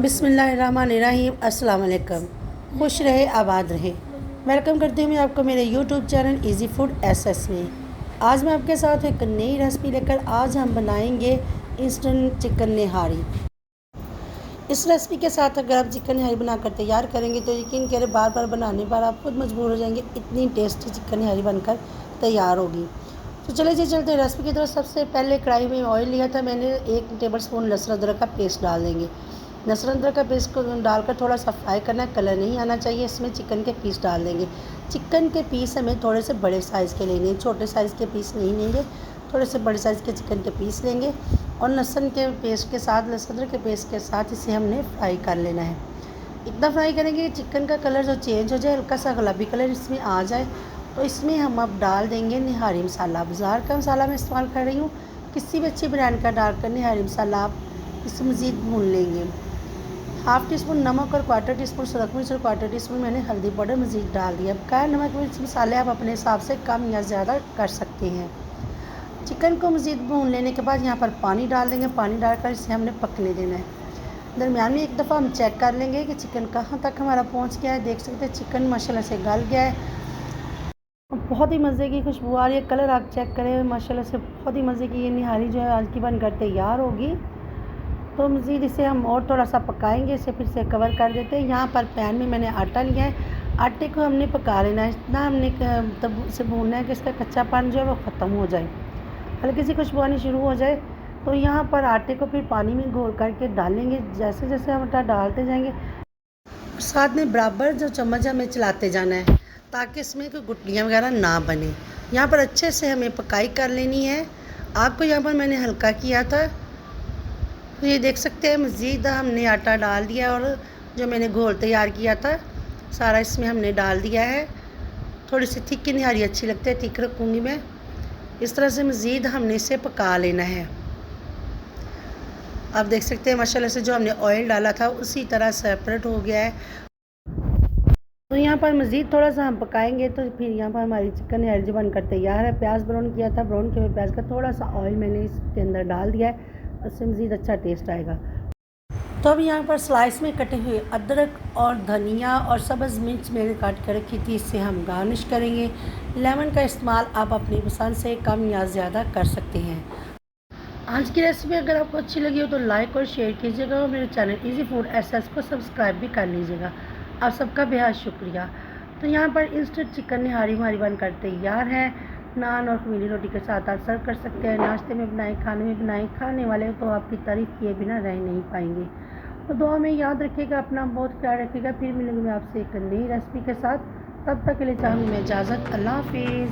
बिस्मिल्लाहिर्रहमानिर्रहीम। अस्सलाम वालेकुम। खुश रहे आबाद रहे। वेलकम करती हूँ मैं आपको मेरे YouTube channel easy food SS में। आज मैं आपके साथ एक नई रेसिपी लेकर आज हम बनाएंगे इंस्टेंट चिकन निहारी। इस रेसिपी के साथ अगर आप चिकन निहारी बनाकर तैयार करेंगे तो यकीन करें बार बार बनाने पर आप खुद मजबूर हो जाएंगे, इतनी टेस्टी चिकन निहारी बनकर तैयार होगी। तो चले जी चलते रेसिपी की तरफ। सबसे पहले कढ़ाई में ऑयल लिया था मैंने, 1 टेबल स्पून लहसुन अदरक का पेस्ट डाल देंगे। लहसुन अदरक का पेस्ट को डालकर थोड़ा सा फ्राई करना है, कलर नहीं आना चाहिए। इसमें चिकन के पीस डाल देंगे। चिकन के पीस हमें थोड़े से बड़े साइज़ के लेंगे, छोटे साइज़ के पीस नहीं लेंगे, थोड़े से बड़े साइज़ के चिकन के पीस लेंगे। और लहसुन के पेस्ट के साथ, लहसुन अदरक के पेस्ट के साथ इसे हमने फ्राई कर लेना है। इतना फ्राई करेंगे कि चिकन का कलर जो चेंज हो जाए, हल्का सा गुलाबी कलर इसमें आ जाए, तो इसमें हम अब डाल देंगे निहारी मसाला। बाज़ार का मसाला मैं इस्तेमाल कर रही हूँ, किसी भी अच्छी ब्रांड का डालकर निहारी मसाला आप इसे मज़ीद भून लेंगे। हाफ़ टी स्पून नमक और 1/4 टीस्पून सुरख मिर्च और 1/4 टीस्पून मैंने हल्दी पाउडर मज़ीद डाल दिया। बकाया नमक मिर्च मसाले आप अपने हिसाब से कम या ज़्यादा कर सकते हैं। चिकन को मज़ीद भून लेने के बाद यहाँ पर पानी डाल देंगे। पानी डालकर इसे हमने पकने देना है। दरमियान में एक दफ़ा हम चेक कर लेंगे कि चिकन कहाँ तक हमारा पहुँच गया है। देख सकते हैं चिकन माशाल्लाह से गल गया है, बहुत ही मज़े की खुशबू आ रही है। कलर आप चेक करें, माशाल्लाह से बहुत ही मज़े की ये निहारी जो है आज की बनकर तैयार होगी। तो मज़ीद इसे हम और थोड़ा सा पकाएंगे, इसे फिर से कवर कर देते हैं। यहाँ पर पैन में मैंने आटा लिया है, आटे को हमने पका लेना है। इतना हमने तब से भूनना है कि इसका कच्चापन जो है वो ख़त्म हो जाए, हल्की सी खुशबू आनी शुरू हो जाए। तो यहाँ पर आटे को फिर पानी में घोल करके डालेंगे। जैसे जैसे हम आटा डालते जाएंगे, साथ में बराबर जो चम्मच हमें चलाते जाना है ताकि इसमें कोई गुठलियाँ वगैरह ना बने। यहाँ पर अच्छे से हमें पकाई कर लेनी है। आग को यहाँ पर मैंने हल्का किया था, तो ये देख सकते हैं मज़ीद हमने आटा डाल दिया और जो मैंने घोल तैयार किया था सारा इसमें हमने डाल दिया है। थोड़ी सी थिक की निहारी अच्छी लगती है, थिक रखूँगी मैं। इस तरह से मज़ीद हमने इसे पका लेना है। आप देख सकते हैं माशाल्लाह से जो हमने ऑयल डाला था उसी तरह सेपरेट हो गया है। तो यहाँ पर मज़ीद थोड़ा सा हम पकाएंगे तो फिर यहाँ पर हमारी चिकन निहारी जो बनकर तैयार है। प्याज ब्राउन किया था, ब्राउन किए हुए प्याज का थोड़ा सा ऑयल मैंने इसके अंदर डाल दिया है, उससे मज़ीद अच्छा टेस्ट आएगा। तो अब यहाँ पर स्लाइस में कटे हुए अदरक और धनिया और सब्ज़ मिर्च मैंने काट कर रखी थी, इससे हम गार्निश करेंगे। लेमन का इस्तेमाल आप अपनी पसंद से कम या ज़्यादा कर सकते हैं। आज की रेसिपी अगर आपको अच्छी लगी हो तो लाइक और शेयर कीजिएगा और मेरे चैनल इजी फूड एसएस को सब्सक्राइब भी कर लीजिएगा। आप सबका बेहद शुक्रिया। तो यहाँ पर इंस्टेंट चिकन निहारी हमारी बनकर तैयार है। नान और खमीरी रोटी के साथ आप सर्व कर सकते हैं। नाश्ते में बनाएं, खाने में बनाएं, खाने वाले तो आपकी तारीफ़ किए बिना रह नहीं पाएंगे। तो दुआ में याद रखिएगा, अपना बहुत ख्याल रखिएगा। फिर मिलेंगे मैं आपसे एक नई रेसिपी के साथ। तब तक के लिए चाहूँगी मैं इजाज़त। अल्लाह हाफिज़।